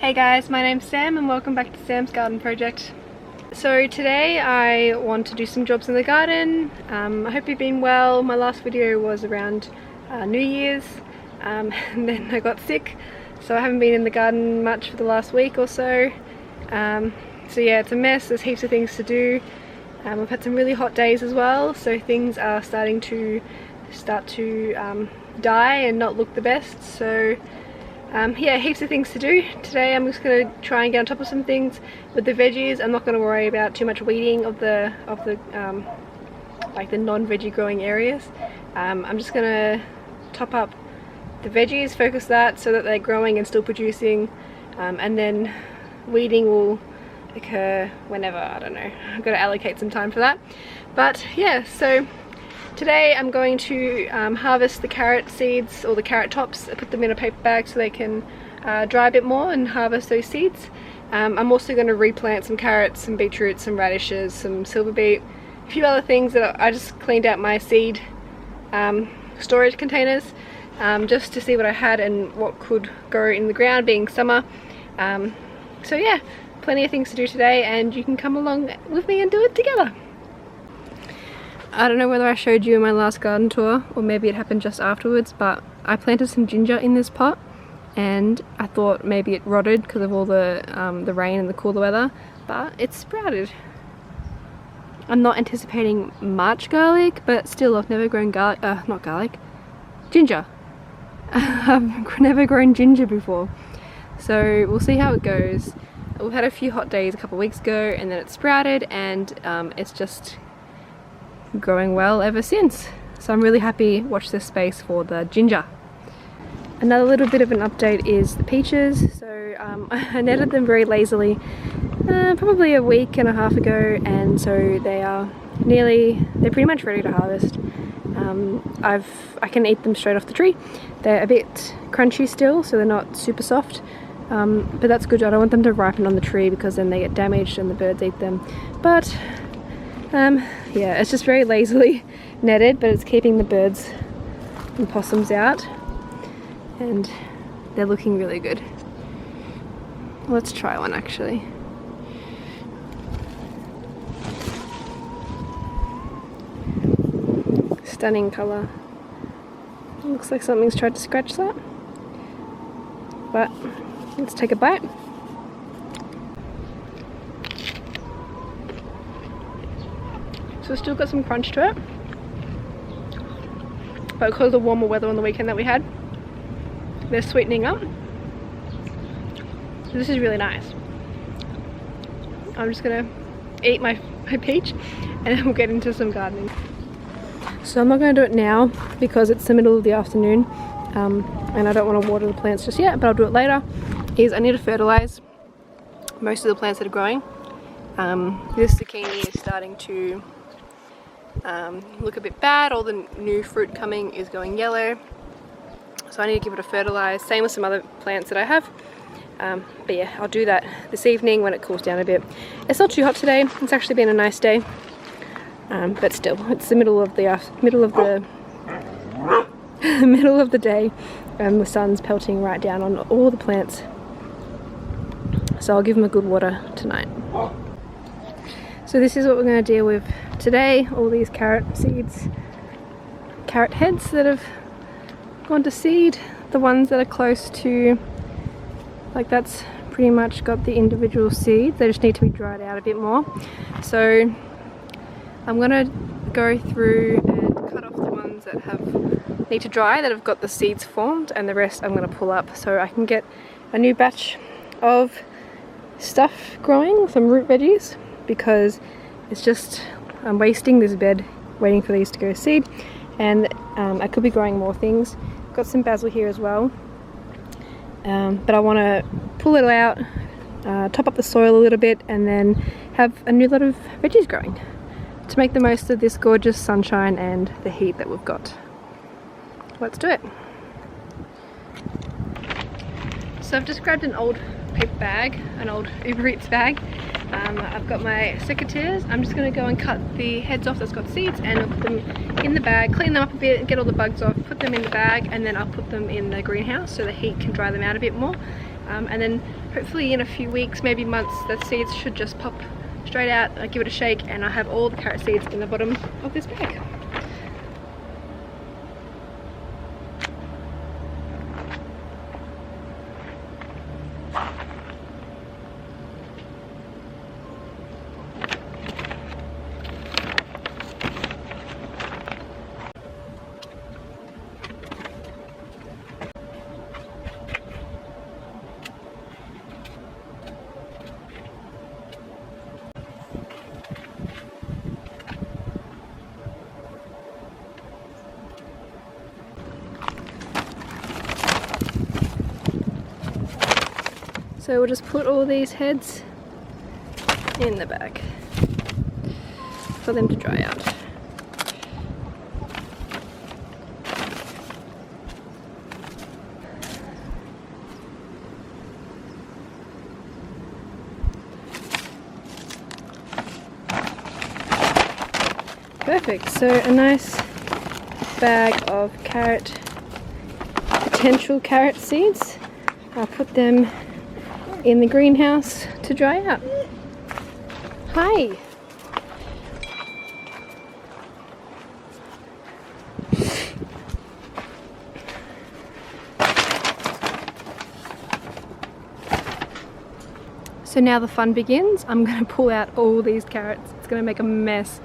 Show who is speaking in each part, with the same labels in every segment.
Speaker 1: Hey guys, my name's Sam and welcome back to Sam's Garden Project. So today I want to do some jobs in the garden. I hope you've been well. My last video was around New Year's and then I got sick, so I haven't been in the garden much for the last week or so. So yeah, it's a mess. There's heaps of things to do. I've had some really hot days as well, so things are starting to die and not look the best. So yeah, heaps of things to do. Today I'm just going to try and get on top of some things with the veggies. I'm not going to worry about too much weeding of the like the non-veggie growing areas. I'm just going to top up the veggies, focus that so that they're growing and still producing, and then weeding will occur whenever, I don't know. I've got to allocate some time for that. But yeah, so today I'm going to harvest the carrot seeds, or the carrot tops, put them in a paper bag so they can dry a bit more and harvest those seeds. I'm also going to replant some carrots, some beetroots, some radishes, some silver beet, a few other things that I just cleaned out my seed storage containers just to see what I had and what could go in the ground, being summer. So yeah, plenty of things to do today, and you can come along with me and do it together. I don't know whether I showed you in my last garden tour, or maybe it happened just afterwards, but I planted some ginger in this pot and I thought maybe it rotted because of all the rain and the cooler weather, but it sprouted. I'm not anticipating much garlic, but still, I've never grown ginger. I've never grown ginger before, so we'll see how it goes. We've had a few hot days a couple of weeks ago and then it sprouted, and it's just growing well ever since. So I'm really happy. Watch this space for the ginger. Another little bit of an update is the peaches. So I netted them very lazily probably a week and a half ago, and so they're pretty much ready to harvest. I can eat them straight off the tree. They're a bit crunchy still, so they're not super soft, but that's good. I don't want them to ripen on the tree because then they get damaged and the birds eat them. But yeah, it's just very lazily netted, but it's keeping the birds and possums out, and they're looking really good. Let's try one actually. Stunning colour. Looks like something's tried to scratch that, but let's take a bite. So it's still got some crunch to it, but because of the warmer weather on the weekend that we had, they're sweetening up. So this is really nice. I'm just gonna eat my peach and then we'll get into some gardening. So I'm not going to do it now because it's the middle of the afternoon and I don't want to water the plants just yet, but I'll do it later. I need to fertilise most of the plants that are growing. This zucchini is starting to look a bit bad. All the new fruit coming is going yellow, so I need to give it a fertilise. Same with some other plants that I have, but yeah, I'll do that this evening when it cools down a bit. It's not too hot today. It's actually been a nice day, but still, it's the middle of the middle of the day, and the sun's pelting right down on all the plants. So I'll give them a good water tonight. So this is what we're going to deal with today. All these carrot seeds, carrot heads that have gone to seed. The ones that are close to, like, that's pretty much got the individual seeds. They just need to be dried out a bit more. So I'm going to go through and cut off the ones that need to dry, that have got the seeds formed, and the rest I'm going to pull up so I can get a new batch of stuff growing, some root veggies, because it's just, I'm wasting this bed waiting for these to go seed, and I could be growing more things. Got some basil here as well, but I want to pull it out, top up the soil a little bit, and then have a new lot of veggies growing to make the most of this gorgeous sunshine and the heat that we've got. Let's do it. So I've just grabbed an old paper bag, an old Uber Eats bag. I've got my secateurs. I'm just going to go and cut the heads off that's got seeds, and I'll put them in the bag, clean them up a bit and get all the bugs off, put them in the bag, and then I'll put them in the greenhouse so the heat can dry them out a bit more. and then hopefully in a few weeks, maybe months, the seeds should just pop straight out. I give it a shake and I have all the carrot seeds in the bottom of this bag. So we'll just put all these heads in the bag for them to dry out. Perfect, so a nice bag of potential carrot seeds. I'll put them in the greenhouse to dry out. Hi! So now the fun begins. I'm going to pull out all these carrots. It's going to make a mess.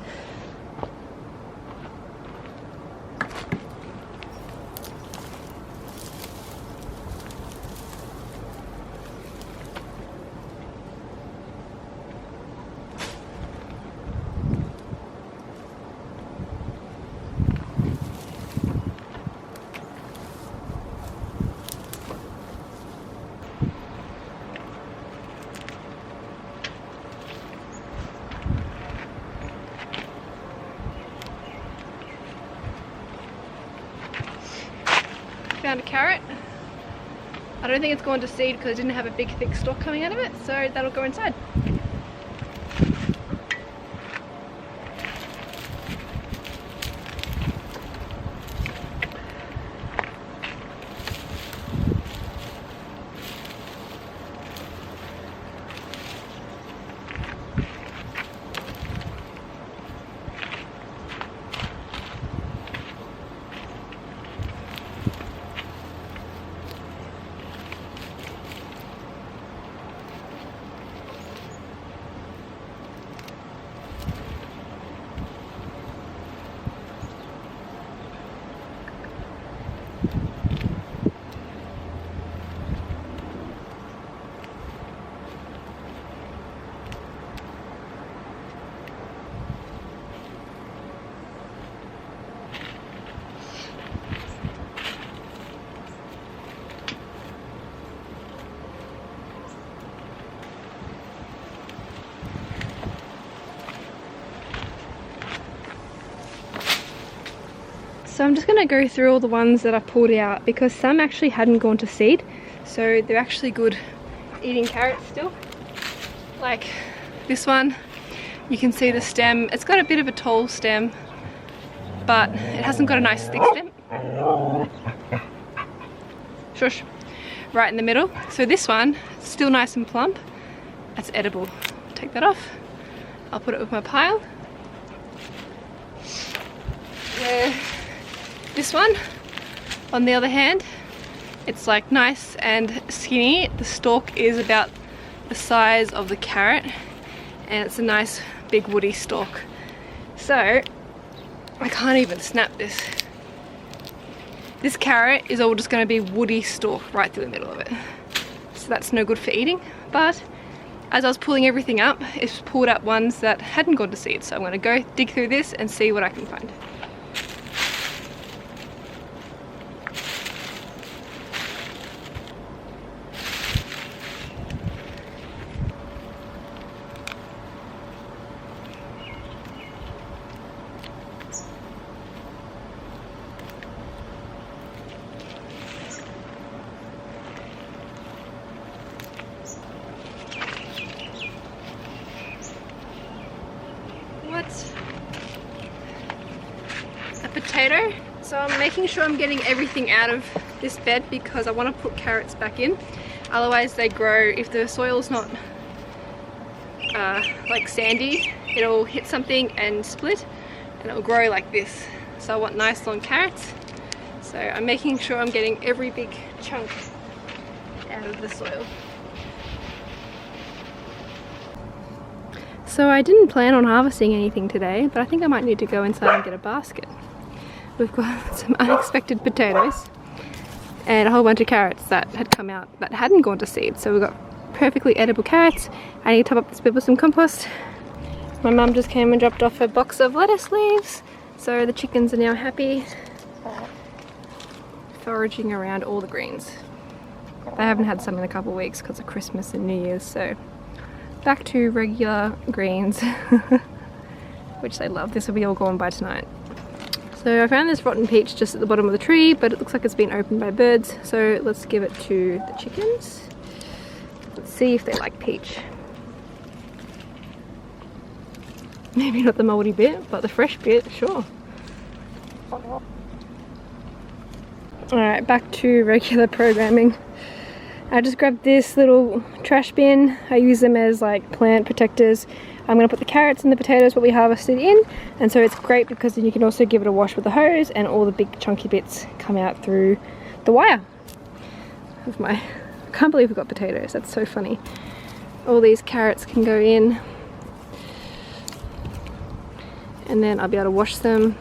Speaker 1: Found a carrot. I don't think it's gone to seed because it didn't have a big thick stalk coming out of it, so that'll go inside. So I'm just going to go through all the ones that I pulled out because some actually hadn't gone to seed, so they're actually good eating carrots still. Like this one, you can see the stem. It's got a bit of a tall stem, but it hasn't got a nice thick stem. Shush. Right in the middle. So this one, still nice and plump. That's edible. Take that off. I'll put it with my pile. This one, on the other hand, it's like nice and skinny. The stalk is about the size of the carrot and it's a nice big woody stalk. So I can't even snap this. This carrot is all just going to be woody stalk right through the middle of it. So that's no good for eating, but as I was pulling everything up, it's pulled up ones that hadn't gone to seed. So I'm going to go dig through this and see what I can find. A potato. So I'm making sure I'm getting everything out of this bed because I want to put carrots back in. Otherwise they grow, if the soil's not like sandy, it'll hit something and split and it'll grow like this. So I want nice long carrots. So I'm making sure I'm getting every big chunk out of the soil. So I didn't plan on harvesting anything today, but I think I might need to go inside and get a basket. We've got some unexpected potatoes and a whole bunch of carrots that had come out that hadn't gone to seed. So we've got perfectly edible carrots. I need to top up this bit with some compost. My mum just came and dropped off a box of lettuce leaves, so the chickens are now happy foraging around all the greens. They haven't had some in a couple of weeks because of Christmas and New Year's, so back to regular greens, which they love. This will be all gone by tonight. So I found this rotten peach just at the bottom of the tree, but it looks like it's been opened by birds, so let's give it to the chickens. Let's see if they like peach. Maybe not the mouldy bit, but the fresh bit, sure. Alright, back to regular programming. I just grabbed this little trash bin. I use them as like plant protectors. I'm going to put the carrots and the potatoes what we harvested in, and so it's great because then you can also give it a wash with a hose and all the big chunky bits come out through the wire. I can't believe we've got potatoes, that's so funny. All these carrots can go in and then I'll be able to wash them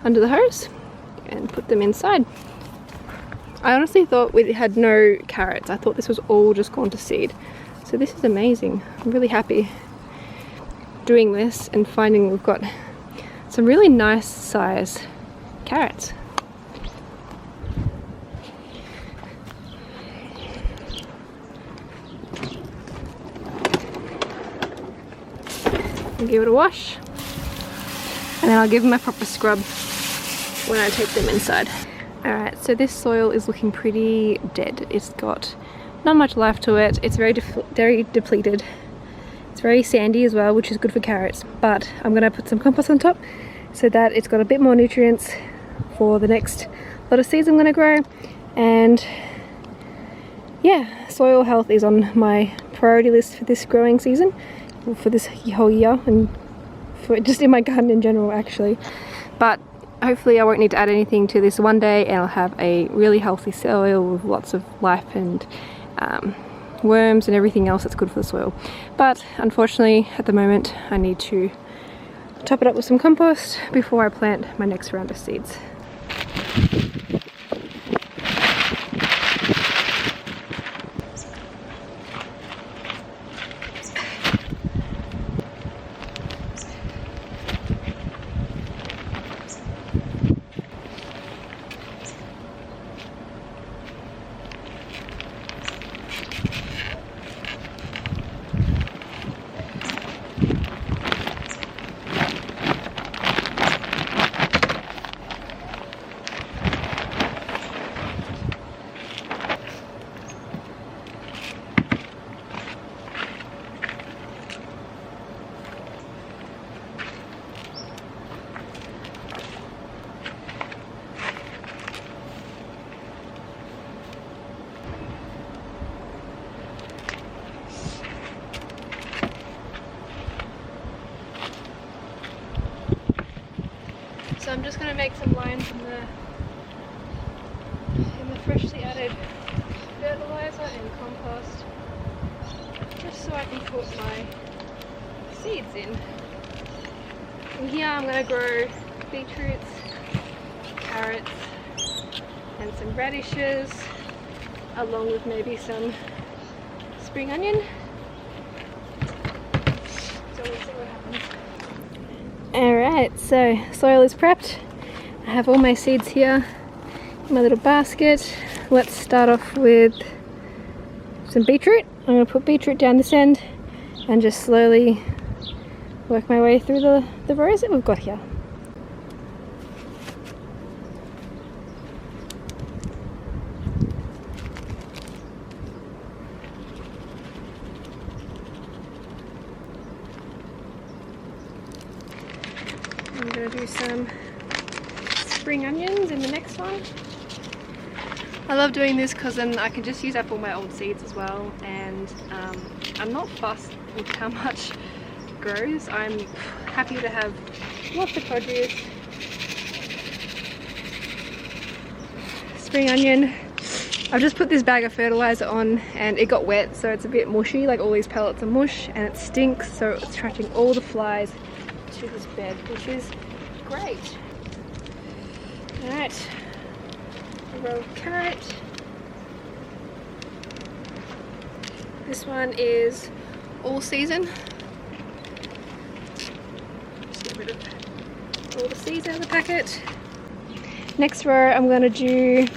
Speaker 1: under the hose and put them inside. I honestly thought we had no carrots. I thought this was all just gone to seed. So this is amazing. I'm really happy doing this and finding we've got some really nice size carrots. I'll give it a wash and then I'll give them a proper scrub when I take them inside. Alright, so this soil is looking pretty dead. It's got not much life to it. It's very depleted. It's very sandy as well, which is good for carrots. But I'm going to put some compost on top so that it's got a bit more nutrients for the next lot of seeds I'm going to grow. And yeah, soil health is on my priority list for this growing season, or for this whole year, and for just in my garden in general actually. But hopefully I won't need to add anything to this one day and I'll have a really healthy soil with lots of life and worms and everything else that's good for the soil. But unfortunately at the moment I need to top it up with some compost before I plant my next round of seeds. So I'm just going to make some lines in the freshly added fertilizer and compost, just so I can put my seeds in. And here I'm going to grow beetroots, carrots and some radishes, along with maybe some spring onion. So we'll see what happens. Alright, so soil is prepped. I have all my seeds here in my little basket. Let's start off with some beetroot. I'm going to put beetroot down this end and just slowly work my way through the rows that we've got here. I'm going to do some spring onions in the next one. I love doing this because then I can just use up all my old seeds as well, and I'm not fussed with how much grows. I'm happy to have lots of produce. Spring onion. I've just put this bag of fertilizer on and it got wet, so it's a bit mushy, like all these pellets are mush, and it stinks, so it's attracting all the flies to this bed, which is great. Alright, a row of carrot. This one is all season. Just get rid of all the seeds out of the packet. Next row I'm going to do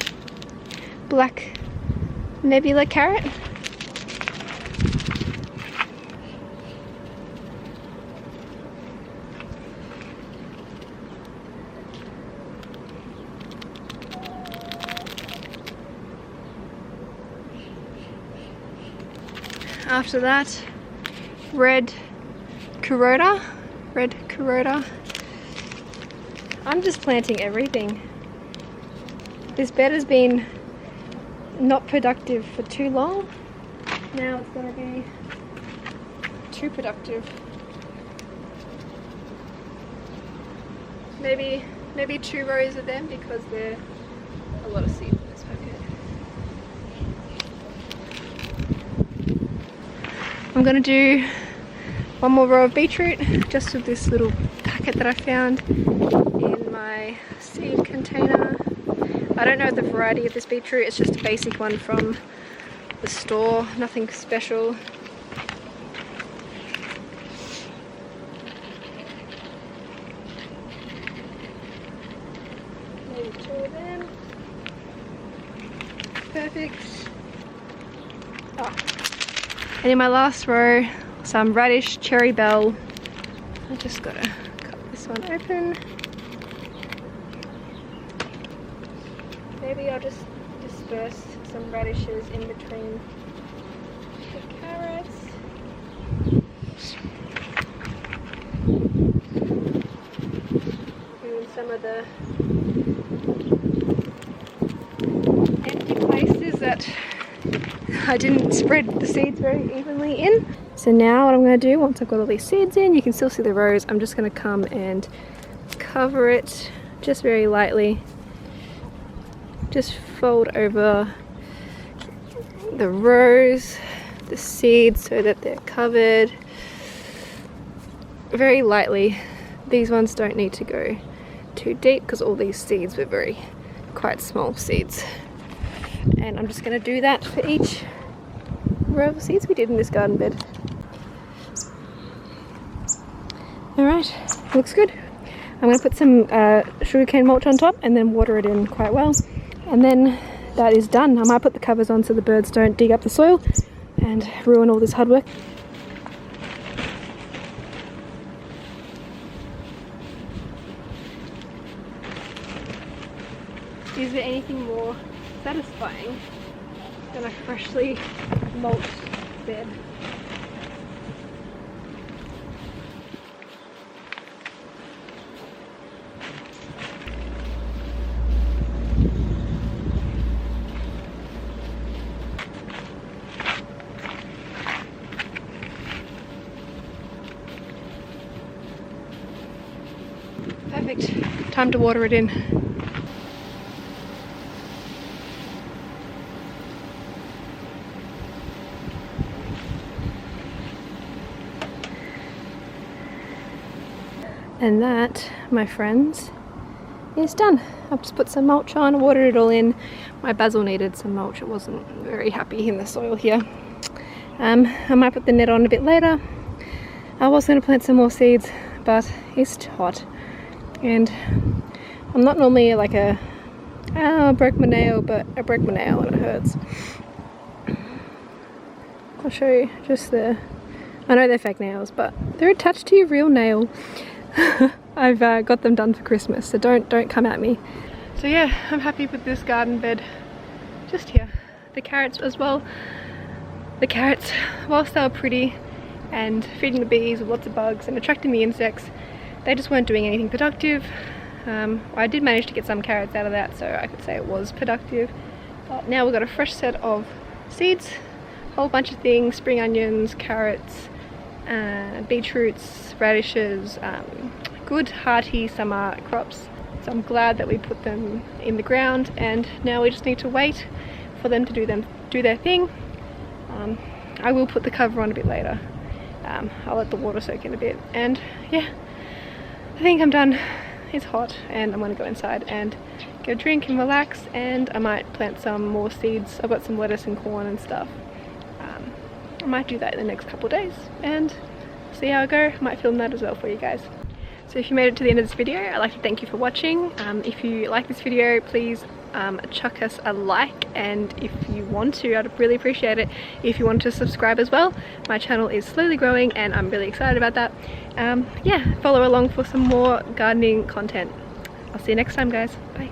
Speaker 1: black nebula carrot. After that, red carota. I'm just planting everything. This bed has been not productive for too long. Now it's going to be too productive. Maybe 2 rows of them, because there are a lot of seeds in this packet. I'm going to do one more row of beetroot, just with this little packet that I found in my seed container. I don't know the variety of this beetroot, it's just a basic one from the store, nothing special. Maybe 2 of them. Perfect. Oh. And in my last row, some radish cherry bell. I just gotta cut this one open. Maybe I'll just disperse some radishes in between the carrots. And some of the empty places that I didn't spread the seeds very evenly in. So now what I'm going to do, once I've got all these seeds in, you can still see the rows, I'm just going to come and cover it just very lightly. Just fold over the rows, the seeds, so that they're covered very lightly. These ones don't need to go too deep because all these seeds were quite small seeds. And I'm just going to do that for each row of seeds we did in this garden bed. Alright, looks good. I'm going to put some sugarcane mulch on top and then water it in quite well. And then that is done. I might put the covers on so the birds don't dig up the soil and ruin all this hard work. Is there anything more satisfying than a freshly mulched bed? Perfect. Time to water it in. And that, my friends, is done. I've just put some mulch on, watered it all in. My basil needed some mulch. It wasn't very happy in the soil here. I might put the net on a bit later. I was going to plant some more seeds, but it's too hot. And I'm not normally like I broke my nail, but I broke my nail and it hurts. I'll show you just I know they're fake nails, but they're attached to your real nail. I've got them done for Christmas, so don't come at me. So yeah, I'm happy with this garden bed just here. The carrots as well. The carrots, whilst they were pretty and feeding the bees with lots of bugs and attracting the insects, they just weren't doing anything productive. I did manage to get some carrots out of that, so I could say it was productive. But now we've got a fresh set of seeds, a whole bunch of things, spring onions, carrots, beetroots, radishes, good hearty summer crops. So I'm glad that we put them in the ground, and now we just need to wait for them to do their thing. I will put the cover on a bit later. I'll let the water soak in a bit, and yeah, I think I'm done. It's hot and I'm going to go inside and go drink and relax, and I might plant some more seeds. I've got some lettuce and corn and stuff. I might do that in the next couple of days and see how I go. I might film that as well for you guys. So if you made it to the end of this video, I'd like to thank you for watching. If you like this video, please chuck us a like, and if you want to, I'd really appreciate it if you want to subscribe as well. My channel is slowly growing and I'm really excited about that. Yeah, follow along for some more gardening content. I'll see you next time, guys. Bye.